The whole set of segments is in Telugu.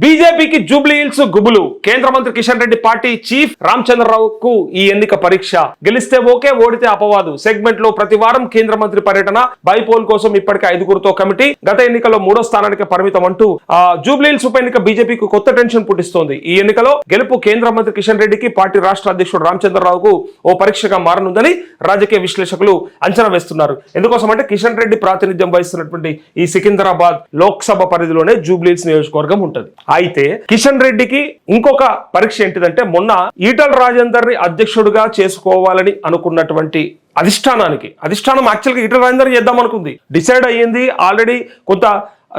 బీజేపీకి జూబ్లీ హిల్స్ గుబులు. కేంద్ర మంత్రి కిషన్ రెడ్డి పార్టీ చీఫ్ రామచంద్రరావుకు ఈ ఎన్నిక పరీక్ష. గెలిస్తే ఓకే, ఓడితే అపవాదు. సెగ్మెంట్ లో ప్రతి వారం కేంద్ర మంత్రి పర్యటన. బైపోల్ కోసం ఇప్పటికే 5గురితో కమిటీ. గత ఎన్నికల్లో 3వ స్థానానికి పరిమితం అంటూ జూబ్లీ హిల్స్ ఉప ఎన్నిక బీజేపీకి కొత్త టెన్షన్ పుట్టిస్తోంది. ఈ ఎన్నికలో గెలుపు కేంద్ర మంత్రి కిషన్ రెడ్డికి పార్టీ రాష్ట్ర అధ్యక్షుడు రామచంద్రరావుకు ఓ పరీక్షగా మారనుందని రాజకీయ విశ్లేషకులు అంచనా వేస్తున్నారు. ఎందుకోసం అంటే కిషన్ రెడ్డి ప్రాతినిధ్యం వహిస్తున్నటువంటి ఈ సికింద్రాబాద్ లోక్సభ పరిధిలోనే జూబ్లీ హిల్స్ నియోజకవర్గం ఉంటుంది. అయితే కిషన్ రెడ్డికి ఇంకొక పరీక్ష ఏంటిదంటే, మొన్న ఈటల రాజేందర్ ని అధ్యక్షుడిగా చేసుకోవాలని అనుకున్నటువంటి అధిష్టానం యాక్చువల్గా ఈటల రాజేందర్ చేద్దాం అనుకుంది, డిసైడ్ అయ్యింది, ఆల్రెడీ కొంత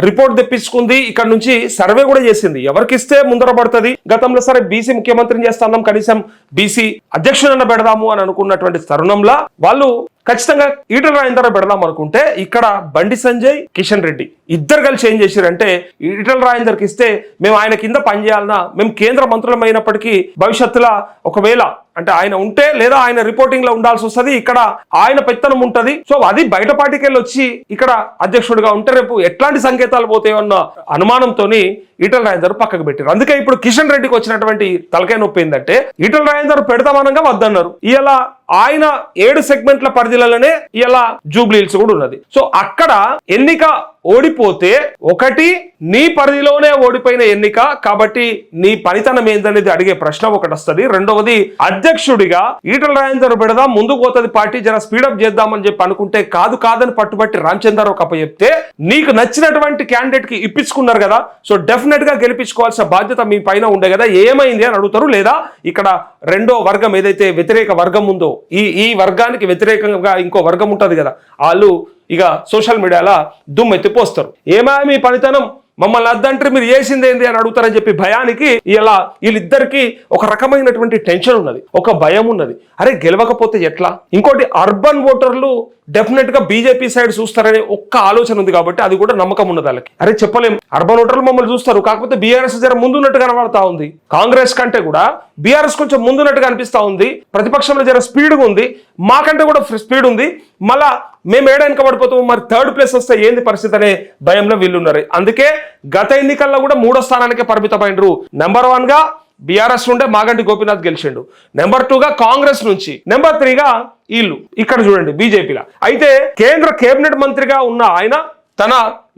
రిపోర్ట్ తెప్పించుకుంది, ఇక్కడ నుంచి సర్వే కూడా చేసింది. ఎవరికిస్తే ముందర పడుతుంది. గతంలో సరే బీసీ ముఖ్యమంత్రిని చేస్తాం, కనీసం బీసీ అధ్యక్షుడన్న పెడదాము అని అనుకున్నటువంటి తరుణంలో వాళ్ళు ఖచ్చితంగా ఈటల రాజేందర్ పెడదాం అనుకుంటే, ఇక్కడ బండి సంజయ్, కిషన్ రెడ్డి ఇద్దరు కలిసి ఏం చేశారంటే, ఈటల రాజేందర్కి ఇస్తే మేము ఆయన కింద పనిచేయాలన్నా, మేము కేంద్ర మంత్రులం అయినప్పటికీ భవిష్యత్తులో ఒకవేళ అంటే ఆయన ఉంటే లేదా ఆయన రిపోర్టింగ్ లో ఉండాల్సి వస్తుంది, ఇక్కడ ఆయన పెత్తనం ఉంటది. సో అది బయట పార్టీకి వెళ్ళి వచ్చి ఇక్కడ అధ్యక్షుడిగా ఉంటే రేపు ఎట్లాంటి సంకేతాలు పోతాయన్న అనుమానంతో ఈటల రాజేందర్ పక్కకు పెట్టారు. అందుకే ఇప్పుడు కిషన్ రెడ్డికి వచ్చినటువంటి తలకాయ నొప్పి ఏంటంటే, ఈటల రాజేందర్ పెడతామనగా వద్దన్నారు. ఇలా ఆయన 7 సెగ్మెంట్ల పరిధిలోనే ఇలా జూబ్లీ హిల్స్ కూడా ఉన్నది. సో అక్కడ ఎన్నిక ఓడిపోతే, ఒకటి నీ పరిధిలోనే ఓడిపోయిన ఎన్నిక కాబట్టి నీ పనితనం ఏందనేది అడిగే ప్రశ్న ఒకటి వస్తుంది. రెండవది, అధ్యక్షుడిగా ఈటల రాజేందర్ పెడదాం, ముందుకు పోతుంది పార్టీ, జర స్పీడప్ చేద్దామని చెప్పి అనుకుంటే కాదని పట్టుబట్టి రామచంద్రరావు కప్ప చెప్తే, నీకు నచ్చినటువంటి క్యాండిడేట్ కి ఇప్పించుకున్నారు కదా, సో డెఫినెట్ గా గెలిపించుకోవాల్సిన బాధ్యత మీ పైన ఉండే కదా, ఏమైంది అని అడుగుతారు. లేదా ఇక్కడ రెండో వర్గం ఏదైతే వ్యతిరేక వర్గం ఉందో, ఈ వర్గానికి వ్యతిరేకంగా ఇంకో వర్గం ఉంటది కదా, వాళ్ళు ఇక సోషల్ మీడియాలో దుమ్మెత్తిపోస్తారు. ఏమా మీ పనితనం, మమ్మల్ని అద్దంటే మీరు చేసింది ఏంది అని అడుగుతారని చెప్పి భయానికి ఇలా వీళ్ళిద్దరికి ఒక రకమైనటువంటి టెన్షన్ ఉన్నది, ఒక భయం ఉన్నది. అరే గెలవకపోతే ఎట్లా? ఇంకోటి, అర్బన్ ఓటర్లు డెఫినెట్ గా బీజేపీ సైడ్ చూస్తారనే ఒక్క ఆలోచన ఉంది కాబట్టి అది కూడా నమ్మకం ఉన్నది వాళ్ళకి. అరే చెప్పలేం, అర్బన్ ఓటర్లు మమ్మల్ని చూస్తారు, కాకపోతే బీఆర్ఎస్ జర ముందున్నట్టు కనబడతా ఉంది, కాంగ్రెస్ కంటే కూడా బీఆర్ఎస్ కొంచెం ముందున్నట్టుగా అనిపిస్తా ఉంది, ప్రతిపక్షంలో జర స్పీడ్గా ఉంది, మాకంటే కూడా స్పీడ్ ఉంది, మళ్ళా మేము ఏడానికి పడిపోతాము, మరి 3rd ప్లేస్ వస్తే ఏంది పరిస్థితి అనే భయంలో వీళ్ళున్నారు. అందుకే గత ఎన్నికల్లో కూడా 3వ స్థానానికే పరిమితమైనరు. నెంబర్ 1 గా బీఆర్ఎస్ నుండే మాగంటి గోపీనాథ్ గెలిచిండు, నెంబర్ 2 గా కాంగ్రెస్ నుంచి, నెంబర్ 3 గా వీళ్ళు ఇక్కడ చూడండి బీజేపీలో. అయితే కేంద్ర కేబినెట్ మంత్రిగా ఉన్న ఆయన తన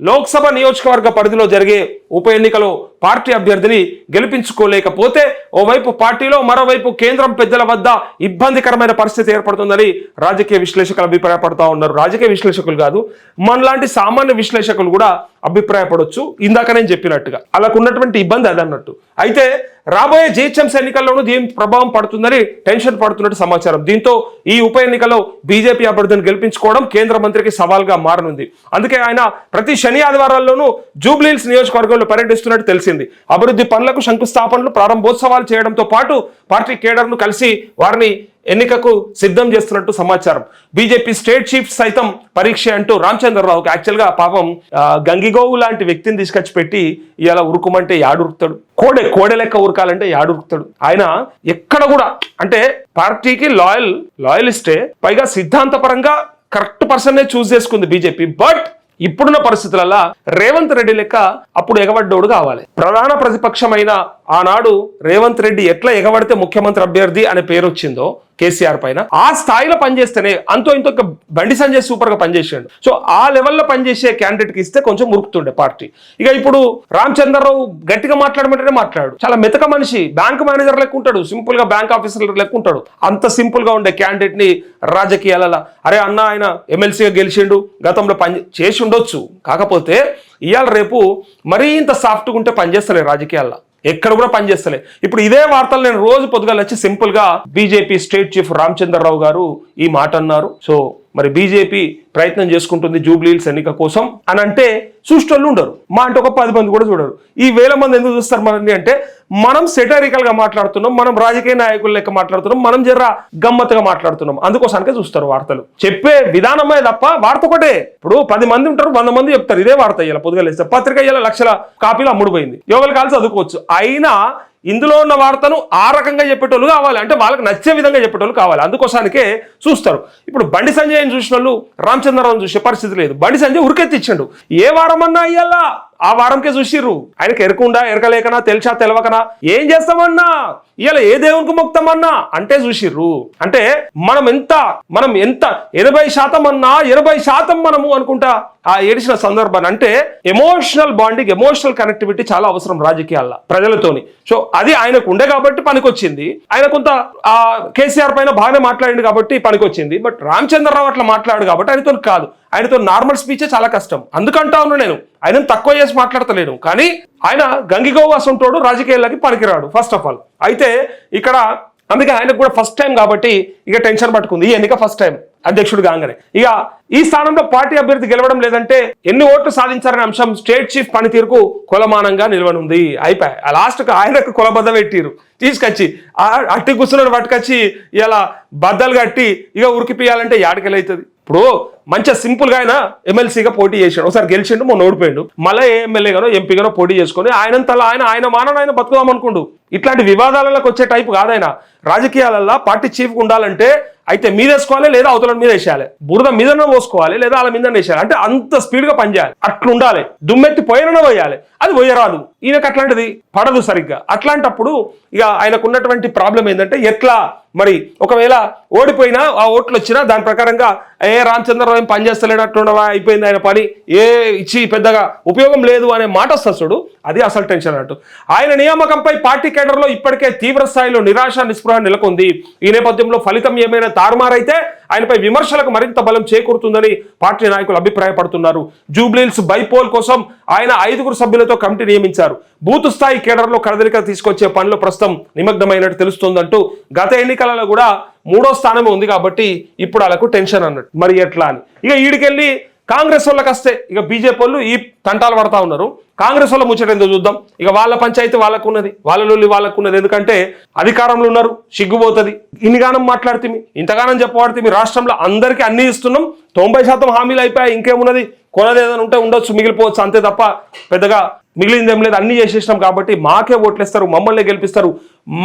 లోక్సభ నియోజకవర్గ పరిధిలో జరిగే ఉప ఎన్నికలో పార్టీ అభ్యర్థిని గెలిపించుకోలేకపోతే, ఓవైపు పార్టీలో మరోవైపు కేంద్రం పెద్దల వద్ద ఇబ్బందికరమైన పరిస్థితి ఏర్పడుతుందని రాజకీయ విశ్లేషకులు అభిప్రాయపడుతూ ఉన్నారు. రాజకీయ విశ్లేషకులు కాదు, మనలాంటి సామాన్య విశ్లేషకులు కూడా అభిప్రాయపడవచ్చు. ఇందాక నేను చెప్పినట్టుగా అలాకు ఉన్నటువంటి ఇబ్బంది అదన్నట్టు. అయితే రాబోయే జీహెచ్ఎంసీ ఎన్నికల్లోనూ దీని ప్రభావం పడుతుందని టెన్షన్ పడుతున్నట్టు సమాచారం. దీంతో ఈ ఉప ఎన్నికలో బీజేపీ అభ్యర్థిని గెలిపించుకోవడం కేంద్ర మంత్రికి సవాల్గా మారనుంది. అందుకే ఆయన ప్రతి శని ఆదివారాల్లోనూ జూబ్లీ హిల్స్ నియోజకవర్గంలో పర్యటిస్తున్నట్టు తెలిసింది. అభివృద్ధి పనులకు శంకుస్థాపనలు, ప్రారంభోత్సవాలు చేయడంతో పాటు పార్టీ కేడర్ను కలిసి వారిని ఎన్నికకు సిద్ధం చేస్తున్నట్టు సమాచారం. బీజేపీ స్టేట్ చీఫ్ సైతం పరీక్ష అంటూ రామచంద్రరావుకి యాక్చువల్గా పాపం గంగిగోవు లాంటి వ్యక్తిని తీసుకొచ్చి పెట్టి ఇలా ఉరుకుమంటే యాడురుకుతాడు, కోడె లెక్క ఉరకాలంటే యాడురుకుతాడు. ఆయన ఎక్కడ కూడా అంటే పార్టీకి లాయలిస్టే, పైగా సిద్ధాంతపరంగా కరెక్ట్ పర్సన్నే చూస్ చేసుకుంది బీజేపీ. బట్ ఇప్పుడున్న పరిస్థితులలో రేవంత్ రెడ్డి లెక్క అప్పుడు ఎగబడ్డోడు కావాలి. ప్రధాన ప్రతిపక్షమైన ఆనాడు రేవంత్ రెడ్డి ఎట్లా ఎగబడితే ముఖ్యమంత్రి అభ్యర్థి అనే పేరు వచ్చిందో కేసీఆర్ పైన, ఆ స్థాయిలో పనిచేస్తేనే అంతో ఇంతో బండి సంజయ్ సూపర్ గా పనిచేసాడు. సో ఆ లెవెల్లో పనిచేసే క్యాండిడేట్ కి ఇస్తే కొంచెం మురుకుతుండే పార్టీ. ఇక ఇప్పుడు రామచంద్రరావు గట్టిగా మాట్లాడమంటేనే మాట్లాడు, చాలా మెతక మనిషి, బ్యాంక్ మేనేజర్ లెక్క ఉంటాడు, సింపుల్ గా బ్యాంక్ ఆఫీసర్ లెక్క ఉంటాడు. అంత సింపుల్ గా ఉండే క్యాండిడేట్ ని రాజకీయాలలో అరే అన్న ఆయన ఎమ్మెల్సీగా గెలిచిండు, గతంలో చేసి ఉండొచ్చు, కాకపోతే ఇవాళ రేపు మరీ ఇంత సాఫ్ట్గా ఉంటే పనిచేస్తలే రాజకీయాల్లో, ఎక్కడ కూడా పనిచేస్తలే. ఇప్పుడు ఇదే వార్తలు నేను రోజు పొద్దుగాల వచ్చి సింపుల్ గా బీజేపీ స్టేట్ చీఫ్ రామచంద్రరావు గారు ఈ మాట అన్నారు. సో మరి బీజేపీ ప్రయత్నం చేసుకుంటుంది జూబ్లీ హిల్స్ ఎన్నిక కోసం అని అంటే చూసేటోళ్ళు ఉండరు, మా అంటే ఒక 10 మంది కూడా చూడరు. ఈ 1000 మంది ఎందుకు చూస్తారు మనల్ని అంటే, మనం సెటరికల్ గా మాట్లాడుతున్నాం, మనం రాజకీయ నాయకుల లెక్క మాట్లాడుతున్నాం, మనం జర్ర గమ్మత్తుగా మాట్లాడుతున్నాం, అందుకోసానికే చూస్తారు వార్తలు. చెప్పే విధానమే తప్ప వార్త ఒకటే. ఇప్పుడు 10 మంది ఉంటారు, 100 మంది చెప్తారు ఇదే వార్త. ఇలా పొద్దుగా లేస్తే పత్రిక ఇలా లక్షల కాపీలు అమ్ముడుపోయింది, ఎవరు కాల్సి చదువుకోవచ్చు. అయినా ఇందులో ఉన్న వార్తను ఆ రకంగా చెప్పేటోళ్ళు కావాలి, అంటే వాళ్ళకి నచ్చే విధంగా చెప్పేటోళ్ళు కావాలి, అందుకోసానికే చూస్తారు. ఇప్పుడు బండి సంజయ్ని చూసిన వాళ్ళు రామచంద్రరావుని చూసే పరిస్థితి లేదు. బండి సంజయ్ ఉరికెత్తిచ్చాడు. ఏ వారం అన్నా అయ్యాలా ఆ వారంకే చూసిర్రు. ఆయనకి ఎరకుండా ఎరకలేకనా తెలిసా తెలవకనా ఏం చేస్తామన్నా ఇలా ఏ దేవునికి మొక్తామన్నా అంటే చూసిర్రు. అంటే మనం ఎంత 80% అన్నా 80% మనము అనుకుంటా ఆ ఏడిచిన సందర్భాన్ని. అంటే ఎమోషనల్ బాండింగ్, ఎమోషనల్ కనెక్టివిటీ చాలా అవసరం రాజకీయాల్లో ప్రజలతోని. సో అది ఆయనకు ఉండే కాబట్టి పనికొచ్చింది. ఆయన కొంత ఆ కేసీఆర్ పైన బాగానే మాట్లాడింది కాబట్టి పనికొచ్చింది. బట్ రామచంద్రరావు అట్లా మాట్లాడు కాబట్టి ఆయనతో కాదు. ఆయనతో నార్మల్ స్పీచే చాలా కష్టం. అందుకంటా ఉన్నా నేను ఆయన తక్కువ చేసి మాట్లాడతలేను, కానీ ఆయన గంగిగోవాసంటోడు రాజకీయాలకి పనికిరాడు ఫస్ట్ ఆఫ్ ఆల్. అయితే ఇక్కడ అందుకే ఆయనకు కూడా ఫస్ట్ టైం కాబట్టి ఇక టెన్షన్ పట్టుకుంది. ఈ ఎన్నిక ఫస్ట్ టైం అధ్యక్షుడు కాగానే. ఇక ఈ స్థానంలో పార్టీ అభ్యర్థి గెలవడం లేదంటే ఎన్ని ఓట్లు సాధించారనే అంశం స్టేట్ చీఫ్ పనితీరుకు కొలమానంగా నిలవనుంది. అయిపోయి లాస్ట్కు ఆయనకు కొలబద్ద పెట్టిరు తీసుకొచ్చి అట్టి కూర్చున్నాడు పట్టుకొచ్చి ఇలా బద్దలు కట్టి ఇక ఉరికిపియాలంటే యాడికెళ్ళవుతుంది. ఇప్పుడు మంచిగా సింపుల్ గా ఆయన ఎమ్మెల్సీగా పోటీ చేశాడు, ఒకసారి గెలిచిండు, మొన్న ఓడిపోయాడు. మళ్ళీ ఏ ఎమ్మెల్యేగానో ఎంపీగానో పోటీ చేసుకుని ఆయన మానని ఆయన బతుకుదాం అనుకుండు. ఇట్లాంటి వివాదాలకు వచ్చే టైపు కాదు ఆయన. రాజకీయాలలో పార్టీ చీఫ్ ఉండాలంటే అయితే మీదేసుకోవాలి లేదా అవతల మీద వేసేయాలి, బురద మీదనే పోసుకోవాలి లేదా వాళ్ళ మీద వేసేయాలి. అంటే అంత స్పీడ్ గా పనిచేయాలి, అట్లుండాలి. దుమ్మెత్తి పోయిననే పోయాలి, అది పోయరాదు. ఈయనకు అట్లాంటిది పడదు సరిగ్గా. అట్లాంటప్పుడు ఇక ఆయనకు ఉన్నటువంటి ప్రాబ్లం ఏంటంటే ఎట్లా మరి ఒకవేళ ఓడిపోయినా ఆ ఓట్లు వచ్చినా దాని ప్రకారంగా రామచంద్రరావు ఏం పని చేస్తలేనట్టుండవా, అయిపోయింది ఆయన పని, ఇచ్చి పెద్దగా ఉపయోగం లేదు అనే మాట వస్తాడు. అది అసలు టెన్షన్ అన్నట్టు. ఆయన నియామకంపై పార్టీ కేడర్లో ఇప్పటికే తీవ్ర స్థాయిలో నిరాశ నిస్పృహ నెలకొంది. ఈ నేపథ్యంలో ఫలితం ఏమైనా తారుమారైతే ఆయనపై విమర్శలకు మరింత బలం చేకూరుతుందని పార్టీ నాయకులు అభిప్రాయపడుతున్నారు. జూబ్లీహిల్స్ బైపోల్ కోసం ఆయన 5 సభ్యులతో కమిటీ నియమించారు. బూత్ స్థాయి కేడర్లో కదలిక తీసుకొచ్చే పనిలో ప్రస్తుతం నిమగ్నమైనట్టు తెలుస్తోందంటూ గత ఎన్నికలలో కూడా 3వ స్థానమే ఉంది కాబట్టి ఇప్పుడు వాళ్ళకు టెన్షన్ అన్నట్టు. మరి ఎట్లా అని ఇక ఈడికెళ్ళి కాంగ్రెస్ వాళ్ళకి వస్తే ఇక బీజేపీ వాళ్ళు ఈ తంటాలు పడతా ఉన్నారు. కాంగ్రెస్ వాళ్ళ ముచ్చట ఎందుకు చూద్దాం. ఇక వాళ్ళ పంచాయతీ వాళ్ళకు ఉన్నది, వాళ్ళ లొల్లి వాళ్ళకు ఉన్నది. ఎందుకంటే అధికారంలో ఉన్నారు, సిగ్గుపోతుంది. ఇన్నిగానం మాట్లాడితే ఇంతగానం చెప్పబడితే మీ రాష్ట్రంలో అందరికీ అన్ని ఇస్తున్నాం, 90% హామీలు అయిపోయాయి, ఇంకేమున్నది కొనది ఏదైనా ఉంటే ఉండొచ్చు, మిగిలిపోవచ్చు, అంతే తప్ప పెద్దగా మిగిలిందేం లేదు, అన్ని చేసేసినాం కాబట్టి మాకే ఓట్లేస్తారు, మమ్మల్నే గెలిపిస్తారు,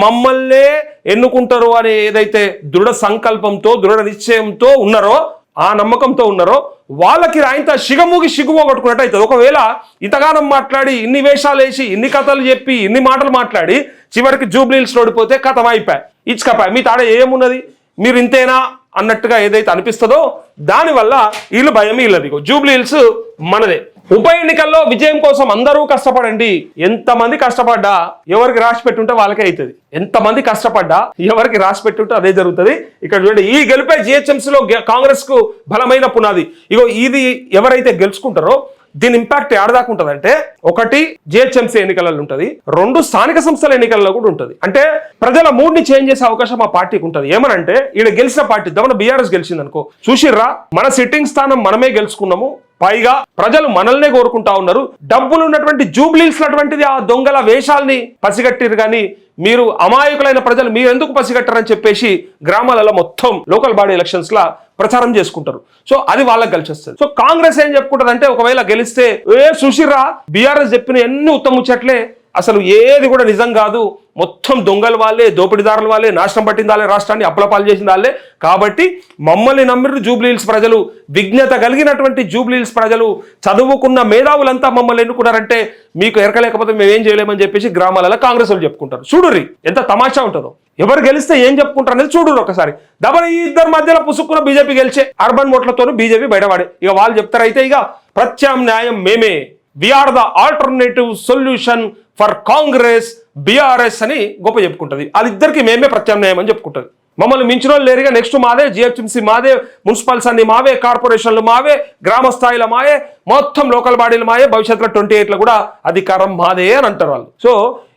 మమ్మల్నే ఎన్నుకుంటారు అనే ఏదైతే దృఢ సంకల్పంతో దృఢ నిశ్చయంతో ఉన్నారో, ఆ నమ్మకంతో ఉన్నారో వాళ్ళకి ఆయన సిగ్గుపోగొట్టుకున్నట్టు అవుతుంది. ఒకవేళ ఇంతగానం మాట్లాడి ఇన్ని వేషాలు వేసి ఇన్ని కథలు చెప్పి ఇన్ని మాటలు మాట్లాడి చివరికి జూబ్లీహిల్స్ ఓడిపోతే కథం అయిపోయి ఇచ్చుకపాయి, మీ తాడ ఏమున్నది, మీరు ఇంతేనా అన్నట్టుగా ఏదైతే అనిపిస్తుందో దానివల్ల వీళ్ళు భయం వీళ్ళది. జూబ్లీహిల్స్ మనదే. ఉప ఎన్నికల్లో విజయం కోసం అందరూ కష్టపడండి. ఎంతమంది కష్టపడ్డా ఎవరికి రాసి పెట్టుంటే వాళ్ళకే అవుతుంది. ఎంతమంది కష్టపడ్డా ఎవరికి రాసి పెట్టుంటే అదే జరుగుతుంది. ఇక్కడ చూడండి, ఈ గెలుపై జిహెచ్ఎంసీలో కాంగ్రెస్ కు బలమైన పునాది. ఇగో ఇది ఎవరైతే గెలుచుకుంటారో దీని ఇంపాక్ట్ ఏడదాకా ఉంటుంది అంటే, 1 జిహెచ్ఎంసీ ఎన్నికలలో ఉంటుంది, 2 స్థానిక సంస్థల ఎన్నికల్లో కూడా ఉంటుంది. అంటే ప్రజల మూడ్ ని చేంజ్ చేసే అవకాశం ఆ పార్టీకి ఉంటుంది. ఏమనంటే ఈయన గెలిచిన పార్టీ దమన బీఆర్ఎస్ గెలిచింది అనుకో, చూసిర్రా మన సిట్టింగ్ స్థానం మనమే గెలుచుకున్నాము, పైగా ప్రజలు మనల్నే కోరుకుంటా ఉన్నారు. డబ్బులు ఉన్నటువంటి జూబ్లీహిల్స్ అటువంటిది ఆ దొంగల వేషాల్ని పసిగట్టిరు, కానీ మీరు అమాయకులైన ప్రజలు మీరు ఎందుకు పసిగట్టరని చెప్పేసి గ్రామాలలో మొత్తం లోకల్ బాడీ ఎలక్షన్స్ లా ప్రచారం చేసుకుంటారు. సో అది వాళ్ళకి కలిసి వస్తుంది. సో కాంగ్రెస్ ఏం చెప్పుకుంటుంది అంటే, ఒకవేళ గెలిస్తే సుశీర్రా బీఆర్ఎస్ చెప్పిన ఎన్ని ఉత్తముచ్చట్లే, అసలు ఏది కూడా నిజం కాదు, మొత్తం దొంగలు వాళ్ళే, దోపిడీదారుల వాళ్ళే, నాశనం పట్టింది వాళ్ళే, రాష్ట్రాన్ని అప్పులపాలు చేసిన వాళ్ళే, కాబట్టి మమ్మల్ని నమ్మిరు జూబ్లీహిల్స్ ప్రజలు, విజ్ఞత కలిగినటువంటి జూబ్లీహిల్స్ ప్రజలు, చదువుకున్న మేధావులంతా మమ్మల్ని ఎన్నుకున్నారంటే మీకు ఎరకలేకపోతే మేమేం చేయలేమని చెప్పేసి గ్రామాలలో కాంగ్రెస్ వాళ్ళు చెప్పుకుంటారు. చూడుర్రి ఎంత తమాషా ఉంటుందో. ఎవరు గెలిస్తే ఏం చెప్పుకుంటారు అనేది చూడుర్రి ఒకసారి. ఈ ఇద్దరు మధ్యలో పుసుక్కున్న బీజేపీ గెలిచే అర్బన్ ఓట్లతోనూ బీజేపీ బయటపడే. ఇక వాళ్ళు చెప్తారైతే ఇక ప్రత్యామ్నాయం మేమే, we are the alternative solution for Congress BRS అని గొప్ప చెప్పుకుంటుంది. వాళ్ళిద్దరికి మేమే ప్రత్యామ్నాయం అని చెప్పుకుంటుంది. మమ్మల్ని మించిన వాళ్ళు లేరుగా, నెక్స్ట్ మాదే, జిహెచ్ఎంసీ మాదే, మున్సిపల్స్ అన్ని మావే, కార్పొరేషన్లు మావే, గ్రామ స్థాయిలో మాయే, మొత్తం లోకల్ బాడీలు మాయే, భవిష్యత్తులో 28లో కూడా అధికారం మాదే అని అంటారు వాళ్ళు. సో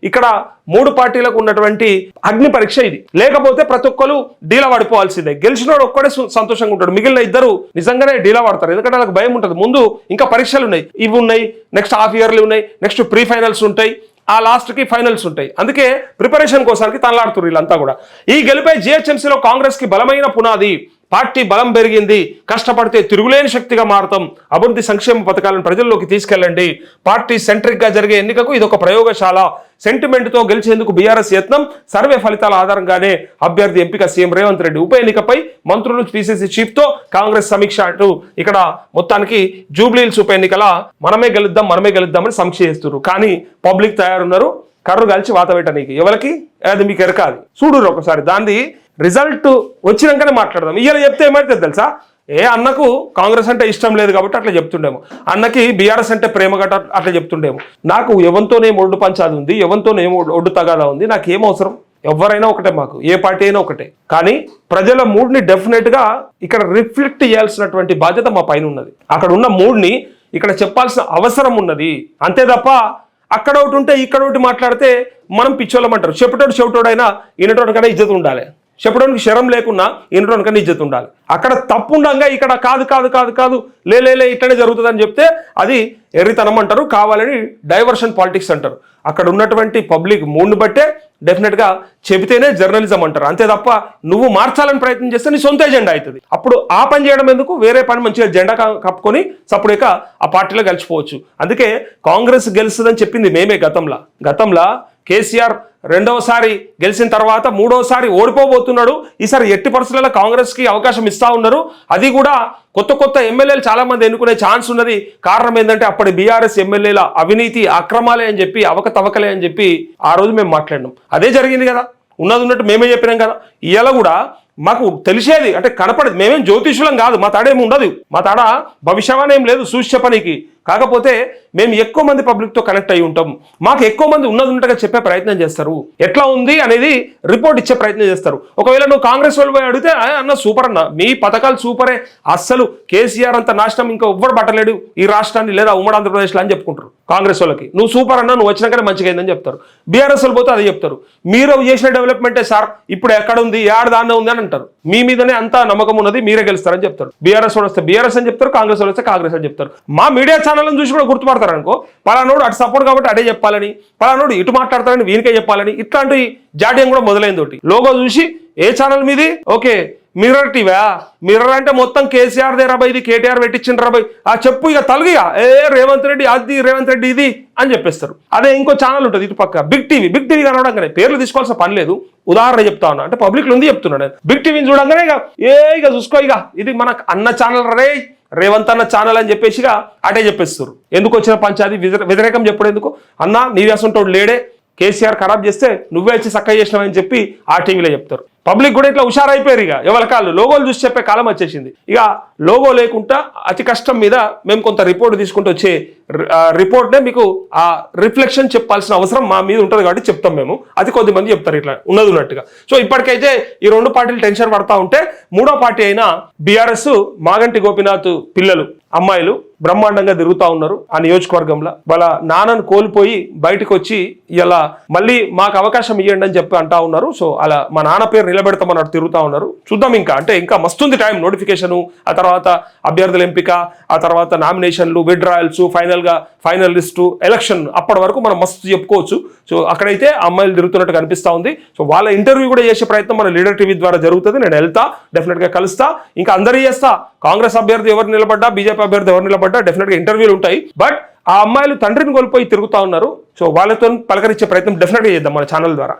ఇక్కడ 3 పార్టీలకు ఉన్నటువంటి అగ్ని పరీక్ష ఇది. లేకపోతే ప్రతి ఒక్కరు డీలా పడిపోవాల్సిందే. గెలిచినోడు ఒక్కడే సంతోషంగా ఉంటాడు, మిగిలిన ఇద్దరు నిజంగానే డీలా పడతారు. ఎందుకంటే వాళ్ళకి భయం ఉంటుంది, ముందు ఇంకా పరీక్షలు ఉన్నాయి, ఇవి ఉన్నాయి, నెక్స్ట్ హాఫ్ ఇయర్లీ ఉన్నాయి, నెక్స్ట్ ప్రీ ఫైనల్స్ ఉంటాయి, ఆ లాస్ట్కి ఫైనల్స్ ఉంటాయి. అందుకే ప్రిపరేషన్ కోసానికి తనలాడుతున్నారు వీళ్ళంతా కూడా. ఈ గెలుపై జిహెచ్ఎంసీలో కాంగ్రెస్ కి బలమైన పునాది. పార్టీ బలం పెరిగింది, కష్టపడితే తిరుగులేని శక్తిగా మారుతాం, అభివృద్ధి సంక్షేమ పథకాలను ప్రజల్లోకి తీసుకెళ్ళండి, పార్టీ సెంట్రిక్ గా జరిగే ఎన్నికకు ఇది ఒక ప్రయోగశాల, సెంటిమెంట్తో గెలిచేందుకు బీఆర్ఎస్ యత్నం, సర్వే ఫలితాల ఆధారంగానే అభ్యర్థి ఎంపిక సీఎం రేవంత్ రెడ్డి, ఉప ఎన్నికపై మంత్రులు పిసిసి చీఫ్ తో కాంగ్రెస్ సమీక్ష అంటూ ఇక్కడ మొత్తానికి జూబ్లీహిల్స్ ఉప ఎన్నికల మనమే గెలుద్దామని సమీక్ష చేస్తున్నారు. కానీ పబ్లిక్ తయారున్నారు కర్రు కలిసి వాత పెట్టనీకి. ఎవరికి అది మీకు ఎరకాలి. చూడురు ఒకసారి దాన్ని రిజల్ట్ వచ్చినాకనే మాట్లాడదాం. ఇవాళ చెప్తే ఏమైతే తెలుసా, అన్నకు కాంగ్రెస్ అంటే ఇష్టం లేదు కాబట్టి అట్లా చెప్తుండేమో, అన్నకి బీఆర్ఎస్ అంటే ప్రేమ గట్ట అట్లా చెప్తుండేమో, నాకు ఎవరితోనేం ఒడ్డు పంచాది ఉంది, ఎవరితోనేం ఒడ్డు తగాదా ఉంది, నాకేం అవసరం, ఎవరైనా ఒకటే, మాకు ఏ పార్టీ అయినా ఒకటే. కానీ ప్రజల మూడ్ని డెఫినెట్ గా ఇక్కడ రిఫ్లెక్ట్ చేయాల్సినటువంటి బాధ్యత మా పైన ఉన్నది. అక్కడ ఉన్న మూడ్ని ఇక్కడ చెప్పాల్సిన అవసరం ఉన్నది. అంతే తప్ప అక్కడ ఒకటి ఉంటే ఇక్కడ ఒకటి మాట్లాడితే మనం పిచ్చోళ్ళమంటారు. చెవిటోడైనా ఈనటోడికైనా ఇజ్జత్ ఉండాలి, చెప్పడానికి శరం లేకున్నా ఈనటోడికైనా ఇజ్జత్ ఉండాలి. అక్కడ తప్పు ఉండగా ఇక్కడ కాదు లే ఇట్లనే జరుగుతుందని చెప్తే అది ఎర్రితనం అంటారు, కావాలని డైవర్షన్ పాలిటిక్స్ అంటారు. అక్కడ ఉన్నటువంటి పబ్లిక్ మూడ్ని బట్టే డెఫినెట్గా చెబితేనే జర్నలిజం అంటారు. అంతే తప్ప నువ్వు మార్చాలని ప్రయత్నం చేస్తే నీ సొంత ఎజెండా అవుతుంది. అప్పుడు ఆ పని చేయడం ఎందుకు, వేరే పని మంచిగా జెండా కప్పుకొని సప్పుడేక ఆ పార్టీలో గెలిచిపోవచ్చు. అందుకే కాంగ్రెస్ గెలుస్తుందని చెప్పింది మేమే గతంలో కేసీఆర్ రెండవసారి గెలిచిన తర్వాత మూడోసారి ఓడిపోబోతున్నాడు. ఈసారి ఎట్టి పరిస్థితుల్లో కాంగ్రెస్ కి అవకాశం ఇస్తా ఉన్నారు. అది కూడా కొత్త ఎమ్మెల్యేలు చాలా మంది ఎన్నుకునే ఛాన్స్ ఉన్నది. కారణం ఏంటంటే అప్పటి బీఆర్ఎస్ ఎమ్మెల్యేల అవినీతి అక్రమాలే అని చెప్పి, అవకతవకలే అని చెప్పి ఆ రోజు మేము మాట్లాడినాం. అదే జరిగింది కదా, ఉన్నట్టు మేమే చెప్పినాం కదా. ఇవాళ కూడా మాకు తెలిసేది అంటే కనపడేది, మేమేం జ్యోతిషులం కాదు, మా తాడేమి ఉండదు, మా తాడ భవిష్యవాణి ఏం లేదు చూసి చెప్పనీకి. కాకపోతే మేము ఎక్కువ మంది పబ్లిక్తో కనెక్ట్ అయి ఉంటాం, మాకు ఎక్కువ మంది ఉన్నట్టుగా చెప్పే ప్రయత్నం చేస్తారు, ఎట్లా ఉంది అనేది రిపోర్ట్ ఇచ్చే ప్రయత్నం చేస్తారు. ఒకవేళ నువ్వు కాంగ్రెస్ వాళ్ళు పోయి అడిగితే అన్న సూపర్ అన్న, మీ పథకాలు సూపరే, అస్సలు కేసీఆర్ అంత నాశనం ఇంకా ఎవ్వరు పట్టలేడు ఈ రాష్ట్రాన్ని లేదా ఉమ్మడి ఆంధ్రప్రదేశ్లో అని చెప్పుకుంటారు. కాంగ్రెస్ వాళ్ళకి నువ్వు సూపర్ అన్న, నువ్వు వచ్చినాకనే మంచిగా అయిందని చెప్తారు. బీఆర్ఎస్ వాళ్ళు పోతే అదే చెప్తారు, మీరు చేసిన డెవలప్మెంటే సార్ ఇప్పుడు ఎక్కడ ఉంది, దాన్నే ఉంది అని అంటారు. మీ మీదనే అంత నమ్మకం ఉన్నది, మీరే గెలుస్తారని చెప్తారు. బీఆర్ఎస్ వాళ్ళు వస్తే బీఆర్ఎస్ అని చెప్తారు, కాంగ్రెస్ వాళ్ళు వస్తే కాంగ్రెస్ అని చెప్తారు. మా మీడియా ఛానల్ని చూసి కూడా గుర్తుపడతారు అనుకో, పలానోడు అటు సపోర్ట్ కాబట్టి అడే చెప్పాలని, పలానోడు ఇటు మాట్లాడతారని వీనికే చెప్పాలని, ఇట్లాంటి జాడ్యం కూడా మొదలైంది. ఒకటి లోగో చూసి ఏ ఛానల్ మీది, ఓకే మిర్రర్ టీవా, మిర్రర్ అంటే మొత్తం కేసీఆర్ దే రాబాయ్, ఇది కేటీఆర్ పెట్టించిన రాబాయ్, ఆ చెప్పు ఇక తలుగుగా రేవంత్ రెడ్డి అది, రేవంత్ రెడ్డి ఇది అని చెప్పేస్తారు. అదే ఇంకో ఛానల్ ఉంటుంది ఇటు పక్క బిగ్ టీవీ కనవడంగానే, పేర్లు తీసుకోవాల్సిన పని లేదు, ఉదాహరణ చెప్తా ఉన్నా అంటే పబ్లిక్ ఉంది చెప్తున్నాను. బిగ్ టీవీని చూడంగానే ఇక చూసుకో, ఇక ఇది మన అన్న ఛానల్ రే, రేవంత్ అన్న ఛానల్ అని చెప్పేసి అటే చెప్పేస్తారు. ఎందుకు వచ్చిన పంచాది వ్యతిరేకం చెప్పడం ఎందుకు అన్న, నీ వ్యాసంటోడు లేడే, కేసీఆర్ ఖరాబ్ చేస్తే నువ్వే వచ్చి చక్కగా చేసినావని చెప్పి ఆ టీవీలో చెప్తారు. పబ్లిక్ కూడా ఇట్లా హుషారైపోయారు. ఇక ఎవరి కాళ్ళు లోగోలు చూసి చెప్పే కాలం వచ్చేసింది. ఇక లోగో లేకుండా అతి కష్టం మీద మేము కొంత రిపోర్ట్ తీసుకుంటూ వచ్చే రిపోర్ట్నే మీకు ఆ రిఫ్లెక్షన్ చెప్పాల్సిన అవసరం మా మీద ఉంటుంది కాబట్టి చెప్తాం మేము. అది కొద్దిమంది చెప్తారు ఇట్లా ఉన్నట్టుగా. సో ఇప్పటికైతే ఈ రెండు పార్టీలు టెన్షన్ పడతా ఉంటే, మూడో పార్టీ అయిన బీఆర్ఎస్ మాగంటి గోపీనాథ్ పిల్లలు అమ్మాయిలు బ్రహ్మాండంగా తిరుగుతూ ఉన్నారు ఆ నియోజకవర్గంలో. వాళ్ళ నాన్నను కోల్పోయి బయటకు వచ్చి ఇలా మళ్ళీ మాకు అవకాశం ఇవ్వండి అని చెప్పి అంటా ఉన్నారు. సో అలా మా నాన్న పేరు నిలబెడతామన్నట్టు తిరుగుతూ ఉన్నారు. చూద్దాం, ఇంకా మస్తుంది టైం. నోటిఫికేషన్, ఆ తర్వాత అభ్యర్థుల ఎంపిక, ఆ తర్వాత నామినేషన్లు, విత్డ్రాయల్స్, ఫైనల్ లిస్టు, ఎలక్షన్, అప్పటి వరకు మనం మస్తు చెప్పుకోవచ్చు. సో అక్కడైతే అమ్మాయిలు తిరుగుతున్నట్టు కనిపిస్తూ ఉంది. సో వాళ్ళ ఇంటర్వ్యూ కూడా చేసే ప్రయత్నం మన లీడర్ టీవీ ద్వారా జరుగుతుంది. నేను వెళ్తా, డెఫినెట్గా కలుస్తా, ఇంకా అందరూ చేస్తా. కాంగ్రెస్ అభ్యర్థి ఎవరు నిలబడ్డా, బీజేపీ అభ్యర్థి ఎవరు నిలబడ్డా డెఫినెట్గా ఇంటర్వ్యూలు ఉంటాయి. బట్ ఆ అమ్మాయిలు తండ్రిని కోల్పోయి తిరుగుతూ ఉన్నారు. సో వాళ్ళతో పలకరించే ప్రయత్నం డెఫినెట్గా చేద్దాం మన ఛానల్ ద్వారా.